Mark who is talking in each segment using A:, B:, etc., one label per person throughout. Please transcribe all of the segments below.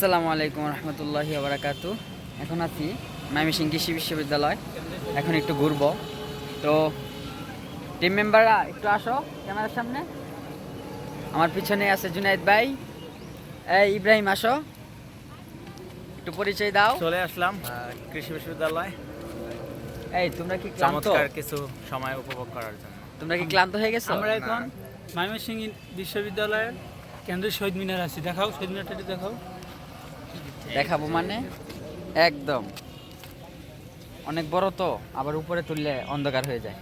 A: আসসালামু আলাইকুম রহমতুল্লাহি বারাকাতু। এখন আছি ময়মনসিংহ কৃষি বিশ্ববিদ্যালয়। এখন একটু ঘুরবো। তো টিম মেম্বাররা একটু আসো ক্যামেরার সামনে। আমার পিছনে আছে জুনাইদ ভাই, এই ইব্রাহিম আসো, একটু পরিচয় দাও।
B: চলে আসলাম কৃষি বিশ্ববিদ্যালয়।
A: এই তোমরা কি ক্লান্ত?
B: চমৎকার কিছু সময় উপভোগ করার জন্য।
A: তোমরা কি ক্লান্ত হয়ে গেছো?
C: আমরা এখন ময়মনসিংহ বিশ্ববিদ্যালয়ের কেন্দ্রীয় শহীদ মিনার আছি। দেখাও শহীদ মিনারটা একটু দেখাও।
A: দেখাবো মানে একদম অনেক বড়, তো আবার উপরে তুললে অন্ধকার হয়ে যায়।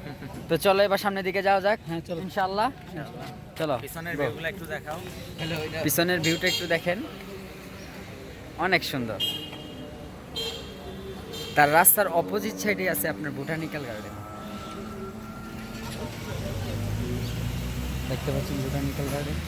A: তো চলো এবার সামনের দিকে যাওয়া যাক।
C: হ্যাঁ, চলো।
A: ইনশাআল্লাহ চলো।
B: পিছনের
A: go।
B: ভিউগুলো একটু দেখাও।
A: পিছনের ভিউটা একটু দেখেন, অনেক সুন্দর। তার রাস্তার অপোজিট সাইডে আছে আপনার বোটানিক্যাল গার্ডেন। দেখতে পাচ্ছেন বোটানিক্যাল গার্ডেন।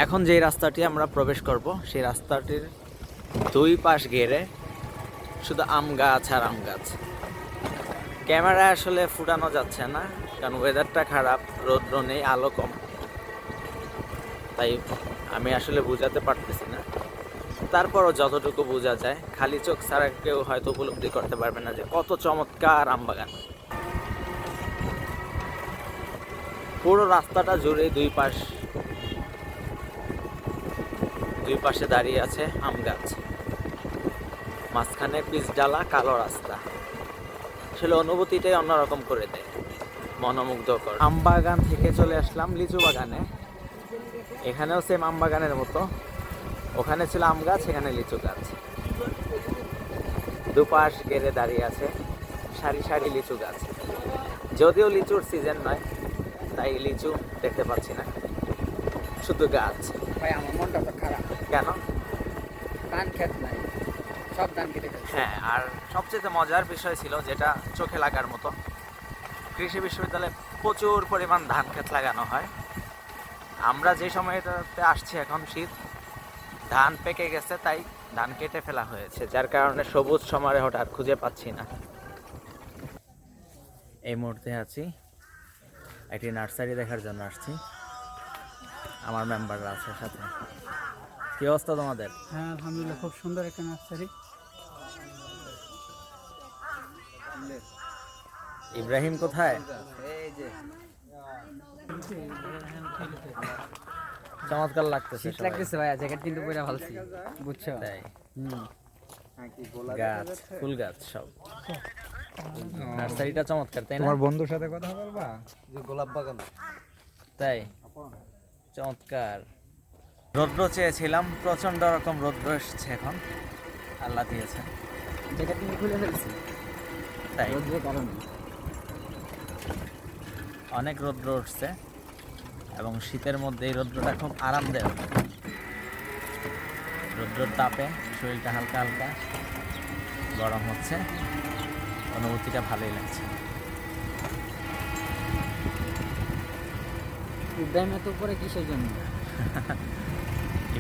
B: এখন যে রাস্তাটি আমরা প্রবেশ করব সেই রাস্তাটির দুই পাশ ঘেরে শুধু আম গাছ আর আম গাছ। ক্যামেরায় আসলে ফুটানো যাচ্ছে না, কারণ ওয়েদারটা খারাপ, রৌদ্র নেই, আলো কম, তাই আমি আসলে বোঝাতে পারতেছি না। তারপরও যতটুকু বোঝা যায়, খালি চোখ ছাড়া কেউ হয়তো উপলব্ধি করতে পারবে না যে কত চমৎকার আম বাগান। পুরো রাস্তাটা জুড়ে দুই পাশে দাঁড়িয়ে আছে আম গাছ, মাঝখানে পিচ ডালা, কালো রাস্তা। আসলে অনুভূতিটাই অন্যরকম করে দেয়, মনোমুগ্ধকর। আম বাগান থেকে চলে আসলাম লিচু বাগানে। এখানেও সেম আম বাগানের মতো, ওখানে ছিল আম গাছ, এখানে লিচু গাছ। দুপাশ ঘেরে দাঁড়িয়ে আছে সারি সারি লিচু গাছ। যদিও লিচুর সিজন নয়, তাই লিচু দেখতে পাচ্ছি না, শুধু গাছ।
A: ভাই আমার মনটা তো খারাপ,
B: কেন?
A: ধান খেত নাই, সব ধান কেটে ফেলছে।
B: হ্যাঁ, আর সবচেয়ে মজার বিষয় ছিল, যেটা চোখে লাগার মতো, কৃষি বিশ্ববিদ্যালয়ে প্রচুর পরিমাণ ধান ক্ষেত লাগানো হয়। আমরা যে সময়টাতে আসছি এখন শীত, ধান পেকে গেছে, তাই ধান কেটে ফেলা হয়েছে, যার কারণে সবুজ সমারোহটা আর খুঁজে পাচ্ছি না। এই মুহূর্তে আছি একটি নার্সারি দেখার জন্য আসছি, আমার মেম্বাররা আছে সাথে। কি অবস্থা তোমাদের?
C: হ্যাঁ, আলহামদুলিল্লাহ, খুব সুন্দর একটা নার্সারি।
B: ইব্রাহিম কোথায়?
A: এই যে
B: চমৎকার লাগতেছে,
A: শীত লাগতেছে ভাইয়া, জ্যাকেট কিন্তু পরে ভালছি, বুঝছো?
B: তাই
A: হুম।
B: গাছ, ফুল গাছ সব। নার্সারিটা চমৎকার, তাই না?
D: তোমার বন্ধুর সাথে কথা বলবা?
A: যে গোলাপ বাগান।
B: তাই চমৎকার। রৌদ্র চেয়েছিলাম, প্রচন্ড রকম রৌদ্র এসেছে এখন, আল্লাহ দিয়েছে।
A: জ্যাকেট কিন্তু খুলে ফেলছি,
B: তাই
A: রোদের কারণে।
B: অনেক রৌদ্র উঠছে, এবং শীতের মধ্যে এই রৌদ্রটা খুব আরামদায়ক। রৌদ্রের তাপে শরীরটা হালকা হালকা গরম হচ্ছে, অনুভূতিটা ভালোই লাগছে।
A: ইব্রাহিম এত উপরে কিসের জন্য?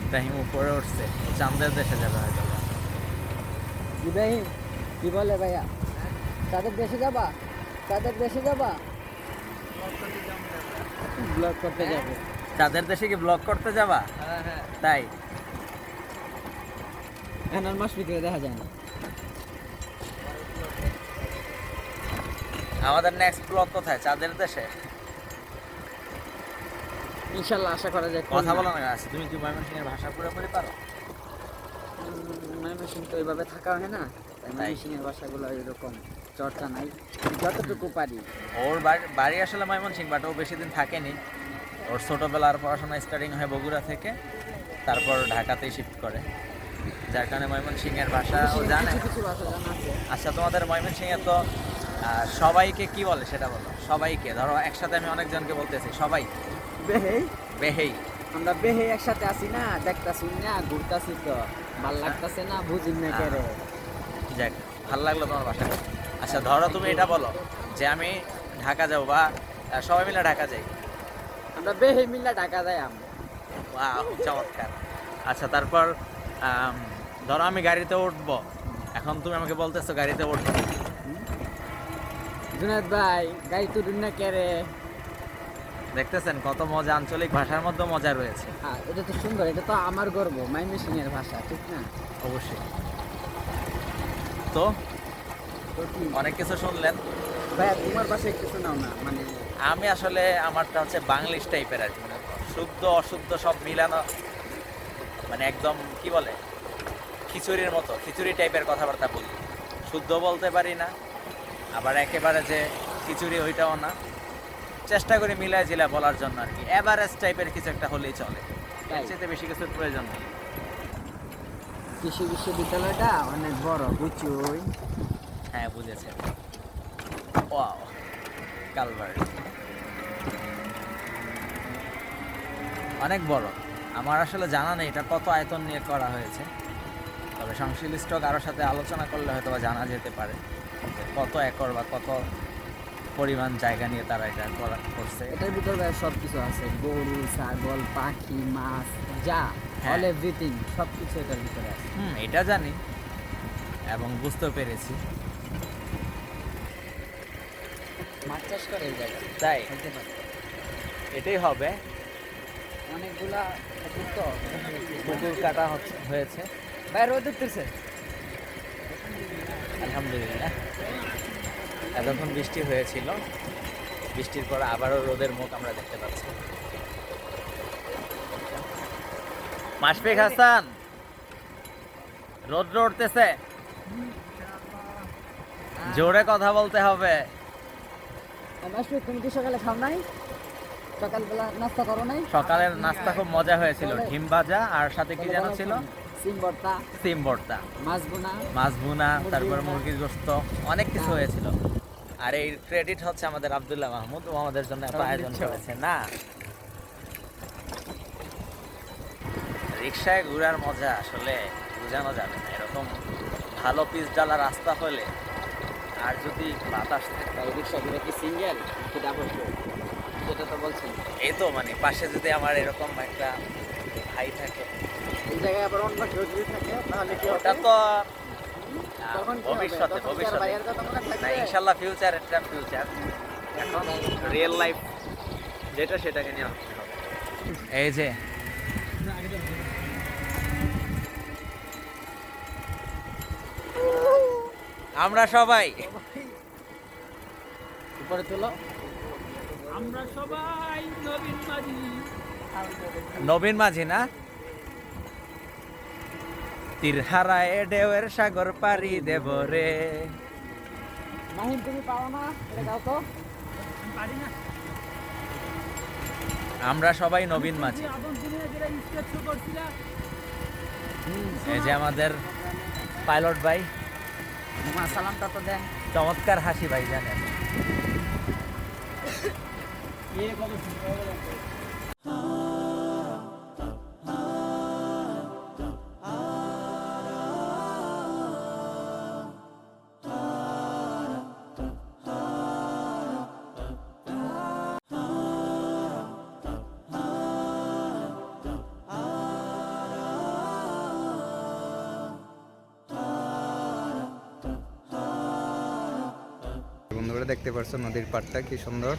B: ইব্রাহিম উপরে উঠছে, চাঁদের দেশে যাবে হয়তো।
A: ইব্রাহিম কি বলে ভাইয়া? তাদের দেশে যাবা? তাদের দেশে যাবা? ব্লগ করতে যাবে।
B: চাঁদের দেশে কি ব্লগ করতে যাবা?
A: হ্যাঁ হ্যাঁ।
B: তাই
A: এনার মাস ভিতরে দেখা যায় না।
B: আমাদের নেক্সট ব্লগ কোথায়? চাঁদের দেশে?
A: ইনশাল্লাহ আশা করা যায়।
B: কথা বলো না, আছে তুমি কি ময়মনসিংহের ভাষা পুরোপুরি পারো?
A: ময়মনসিংহ তো এইভাবে থাকা হয় না, তাই ময়মনসিংহের ভাষাগুলো এরকম চর্চা নাই, যতটুকু পারি।
B: ওর বাড়ি আসলে ময়মনসিংহ, বাট ও বেশি দিন থাকেনি। ওর ছোটোবেলার পড়াশোনা স্টার্টিং হয় বগুড়া থেকে, তারপর ঢাকাতেই শিফট করে, যার কারণে ময়মনসিংহের ভাষা ও জানে।
A: কিছু কিছু ভাষা জানা আছে।
B: আচ্ছা, তোমাদের ময়মনসিংহে তো সবাইকে কি বলে সেটা বলো। সবাইকে ধরো, একসাথে আমি অনেকজনকে বলতেছি সবাই।
A: বেহেই,
B: বেহেই।
A: আমরা বেহেই একসাথে আছি না, দেখতাছি না, ঘুরতাছি, তো ভাল লাগতাছে না, বুঝিন না কে রে।
B: যাক, ভালো লাগলো তোমার ভাষাটা। আচ্ছা ধরো তুমি এটা বলো যে আমি ঢাকা যাবো, বা সবাই মিলে ঢাকা যাই।
A: আমরা বেহেই মিল্লা ঢাকা যাই আমরা।
B: ওয়াও, চমৎকার। আচ্ছা তারপর ধরো আমি গাড়িতে উঠবো, এখন তুমি আমাকে বলতেছো গাড়িতে উঠো।
A: জুনায়েদ ভাই গাড়ি তো দুন না কেরে।
B: দেখতেছেন কত মজা, আঞ্চলিক ভাষার মধ্যে মজা রয়েছে।
A: এটা তো সুন্দর, এটা তো আমার গর্ব, ময়মনসিং এর ভাষা, ঠিক না?
B: অবশ্যই। তো
A: তো কি
B: অনেক কিছু শুনলেন।
A: ভাই তোমার ভাষায় একটু শোনাও না, মানে
B: আমি আসলে আমারটা হচ্ছে বাংলিশ টাইপের আর কি, মানে শুদ্ধ অশুদ্ধ সব মিলানো, মানে একদম কি বলে খিচুড়ির মতো, খিচুড়ি টাইপের কথাবার্তা বলি। শুদ্ধ বলতে পারি না, আবার একেবারে যে খিচুড়ি ওইটাও না। চেষ্টা করি মিলাই জিলা বলার জন্য আর কি, এভারেজ টাইপের কিছু একটা হলেই চলে, এর চাইতে বেশি কিছুর প্রয়োজন নেই।
A: কৃষি বিশ্ববিদ্যালয়টা অনেক বড়, বুঝছই?
B: হ্যাঁ বুঝেছে। ওয়াও, কালভার্ট অনেক বড়। আমার আসলে জানা নেই এটা কত আয়তন নিয়ে করা হয়েছে, তবে সংশ্লিষ্ট কারোর সাথে আলোচনা করলে হয়তো বা জানা যেতে পারে যে কত একর বা কত পরিমাণ জায়গা নিয়ে তারা এটা করছে।
A: এটার ভিতর ভাই সব কিছু আছে, গরু, ছাগল, পাখি, মাছ, যা
B: হ্যাঁ।
A: অল এভরিথিং সব কিছু এটার ভিতরে আছে।
B: এটা জানি এবং বুঝতে পেরেছি।
A: মাছ চাষ করে এই জায়গায়,
B: তাই
A: হতে পারে।
B: এটাই হবে।
A: অনেকগুলা পুকুর তো
B: পুকুর কাটা হয়েছে
A: ভাই, রোদ উঠতেছে।
B: আলহামদুলিল্লাহ। এতক্ষণ বৃষ্টি হয়েছিল, বৃষ্টির পর আবারও রোদের মুখ আমরা দেখতে পাচ্ছি। মাশফিক হাসান, রোদ উঠতেছে, জোরে কথা বলতে হবে।
A: মাসুদ, তুমি কি সকালে খাও নাই? সকালবেলা নাস্তা করো নাই?
B: সকালের নাস্তা খুব মজা হয়েছিল, ডিম ভাজা আর সাথে কি যেন ছিল,
A: সিম ভর্তা,
B: সিম ভর্তা,
A: মাছ বোনা।
B: মাছ ভুনা, তারপর মুরগির গোস্ত, অনেক কিছু হয়েছিল। আর এই ক্রেডিট হচ্ছে আমাদের আব্দুল্লাহ মাহমুদ, ও আমাদের জন্য এত আয়োজন করেছে। না, রিক্সায় ঘোরার মজা আসলে বোঝানো যাবে না। এরকম ভালো পিচ ডালা রাস্তা হলে, আর যদি বাতাস থাকে,
A: ভাই রিক্সা গুলো কি সিঙ্গেল কি ডাবল শো? সেটা তো বলছেন।
B: এই তো মানে পাশে যদি আমার এরকম একটা ভাই থাকে,
A: এই জায়গায় আবার অন্য কেউ যদি থাকে তাহলে কি
B: ওটা
A: হবে?
B: তো
A: তখন কি হবে?
B: ভবিষ্যতে
A: তখন কি আর
B: ভবিষ্যতে
A: ভাইয়ের কথা মনে
B: না,
A: থাকবে?
B: ইনশাল্লাহ ফিউচার, এটা ফিউচার। এখন রিয়েল লাইফ যেটা, সেটাকে নিয়ে ভাবতে হবে। এই যে আমরা সবাই
A: উপরে তোলো।
C: আমরা সবাই নবীন মাঝি।
B: নবীন মাঝি না, তীরহারায় ঢেউয়ের সাগর পাড়ি দেব রে।
A: মাহিম, তুমি পাও না? এটা গাও তো।
C: পারি না।
B: আমরা সবাই নবীন মাঝি।
C: আদম দিনে যেটা স্কেচ করছিলা,
B: এই যে আমাদের পাইলট ভাই,
A: মা সালামটা তো দেন।
B: চমৎকার হাসি ভাই, জানেন।
D: বন্ধুরা দেখতে পাচ্ছ নদীর পাড়টা কি সুন্দর।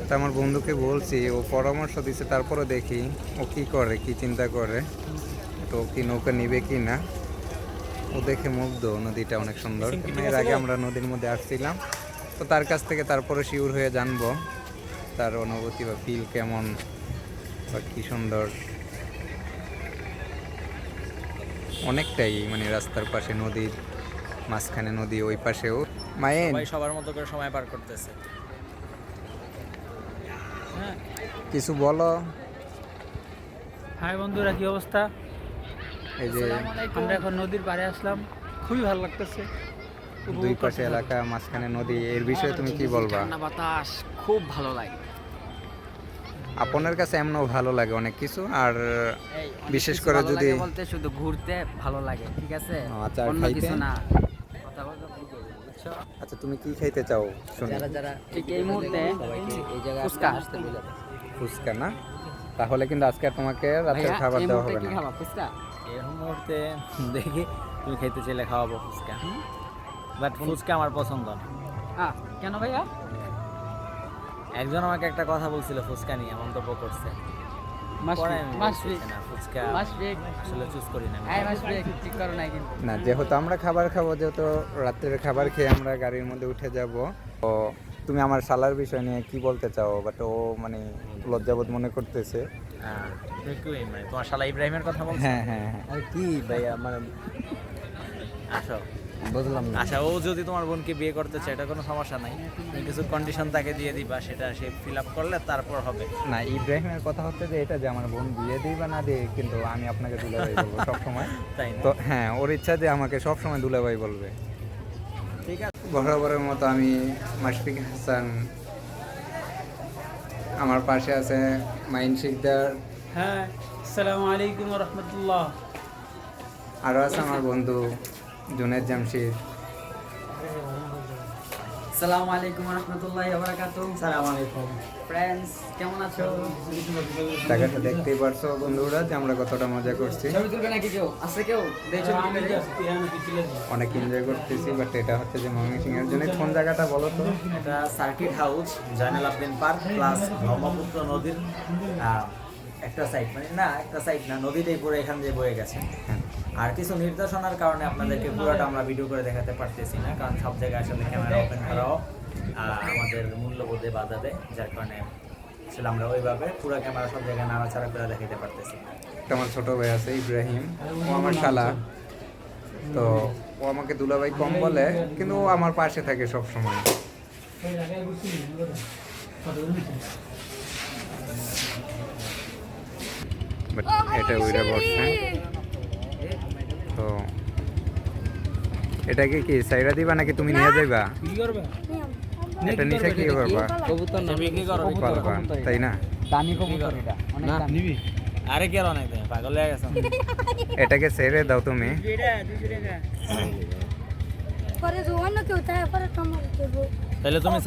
D: তা আমার বন্ধুকে বলছি, ও পরামর্শ দিচ্ছে, তারপরে দেখি ও কি করে, কি চিন্তা করে, তো কি নৌকা নিবে কি না। ও দেখে মুগ্ধ, নদীটা অনেক সুন্দর। এর আগে আমরা নদীর মধ্যে আসছিলাম, তো তার কাছ থেকে তারপরে শিওর হয়ে জানবো তার অনুভূতি বা ফিল কেমন বা কি সুন্দর। অনেকটাই মানে রাস্তার পাশে নদীর মাঝখানে নদী, ওই পাশেও মায়েন।
B: সবাই সবার মতো করে সময় পার করতেছে।
C: হ্যাঁ।
D: কিছু বলো।
C: হাই বন্ধুরা, কি অবস্থা?
D: এই যে
C: আমরা এখন নদীর পাড়ে আসলাম, খুবই ভালো লাগতেছে।
D: দুই পাশে এলাকা, মাঝখানে নদী, এর বিষয়ে তুমি কি বলবা?
A: ঠান্ডা বাতাস খুব ভালো লাগে।
D: আপনার কাছে এমনও ভালো লাগে অনেক কিছু, আর
A: এই অনেক
D: বিশেষ
A: কিছু
D: করে
A: ভালো
D: যদি
A: লাগে বলতে শুধু ঘুরতে ভালো লাগে, ঠিক আছে?
D: আচ্ছা, আর
A: অন্য
D: খাইতে?
A: কিছু না। কথা বলতে বুঝো, বুঝছো?
D: আচ্ছা তুমি কি খাইতে চাও শুনি।
A: যারা ঠিক এই মুহূর্তে এই জায়গায় ফুচকা আসতে বলে।
D: ফুচকা না, তাহলে কিন্তু আজকে আর তোমাকে রাতের
A: ভাইয়া,
D: খাবার
A: এই
D: দেওয়া
A: মুহূর্তে
D: হবে
A: কি
D: না।
A: খাবা? ফুচকা?
B: এই মুহূর্তে দেখি তুমি খাইতে চাইলে খাওয়াবো ফুচকা, বাট ফুচকা আমার পছন্দ না।
A: কেন ভাইয়া?
B: একজন আমাকে একটা কথা বলছিল ফুচকা নিয়ে, মন্তব্য করছে, পরে আমি বলতেছি না, ফুচকা আসলে চুজ করি না আমি।
A: ঠিক করো নাই কিন্তু।
D: না, যেহেতু আমরা খাবার খাবো, যেহেতু রাত্রের খাবার খেয়ে আমরা গাড়ির মধ্যে উঠে যাব, তো তুমি আমার শালার বিষয় নিয়ে কি বলতে চাও? বাট ও মানে লজ্জাবোধ মনে করতেছে।
B: তুমি কি মানে তোমার শালা ইব্রাহিমের কথা বলছো?
D: হ্যাঁ হ্যাঁ হ্যাঁ,
B: আর কি ভাইয়া মানে আসো,
D: বুঝলাম না।
B: আচ্ছা ও যদি তোমার বোনকে বিয়ে করতে চায় এটা কোনো সমস্যা নাই, তুমি কিছু কন্ডিশন তাকে দিয়ে দিবা, সেটা সে ফিল আপ করলে তারপর হবে।
D: না, ইব্রাহিমের কথা হচ্ছে যে এটা যে আমার বোন বিয়ে দিই বা না দিই, কিন্তু আমি আপনাকে দুলাভাই বলবো সবসময়।
B: তাই না?
D: তো হ্যাঁ, ওর ইচ্ছা যে আমাকে সবসময় দুলাভাই বলবে।
B: ঠিক আছে।
D: বরাবরের মতো আমি মাশফিক হাসান, আমার পাশে আছে মাইন শিকদার,
C: হ্যাঁ, আসসালামু আলাইকুম রহমতুল্লাহ।
D: আরও আছে আমার বন্ধু জুনেদ জামশিদ।
A: আসসালামু আলাইকুম রাহমাতুল্লাহি ওয়া বারাকাতুহু।
B: আসসালামু আলাইকুম
A: ফ্রেন্ডস, কেমন আছো?
D: জায়গাটা দেখতেই পারছো বন্ধুরা যে আমরা কতটা মজা করছি,
A: ছবি তুলবে নাকি কেউ? আছে কেউ? দেখো
C: আমি যাচ্ছি, আমি পিছলে যাই।
D: অনেক এনজয় করতেছি। বাট এটা হচ্ছে যে ময়মনসিংহের জন্য কোন জায়গাটা বলো তো?
B: এটা circuit house, Zainul Abedin park plus Brahmaputra নদীর একটা সাইড, মানে না একটা সাইড না, নদীটাই পুরো এখান দিয়ে বয়ে গেছে।
D: হ্যাঁ,
B: আর কিছু নির্দেশনার কারণে আপনাদেরকে পুরোটা আমরা ভিডিও করে দেখাতে পারতেছি না, কারণ সব জায়গায় আসলে ক্যামেরা ওপেন করাও আমাদের মূল্যবোধে বাধা দেয়, যার কারণে আসলে আমরা ওইভাবে পুরো ক্যামেরা সব জায়গায় নাড়াচাড়া করে দেখাতে পারতেছি না।
D: একটা আমার ছোট ভাই আছে ইব্রাহিম, ও আমার শালা। তো ও আমাকে দুলাভাই কম বলে, কিন্তু ও আমার পাশে থাকে সব সময়। বাট এটা উইরা বসছে। তো এটাকে কি সাইরা দিবা নাকি তুমি নিয়ে যাইবা?
C: কি করবে?
D: এটা নিচে কি করবা?
A: কবুতর না,
B: বিক্রি করো,
D: করবা, তাই না?
A: দামি কবুতর এটা, অনেক দামি।
C: নিবি?
B: আরে কি আর অনেক দিন পাগল হয়ে গেছে।
D: এটাকে ছেড়ে দাও তুমি।
E: পরে অন্য কেউ তাই পরে তোমার দেবো।
B: তাহলে তুমি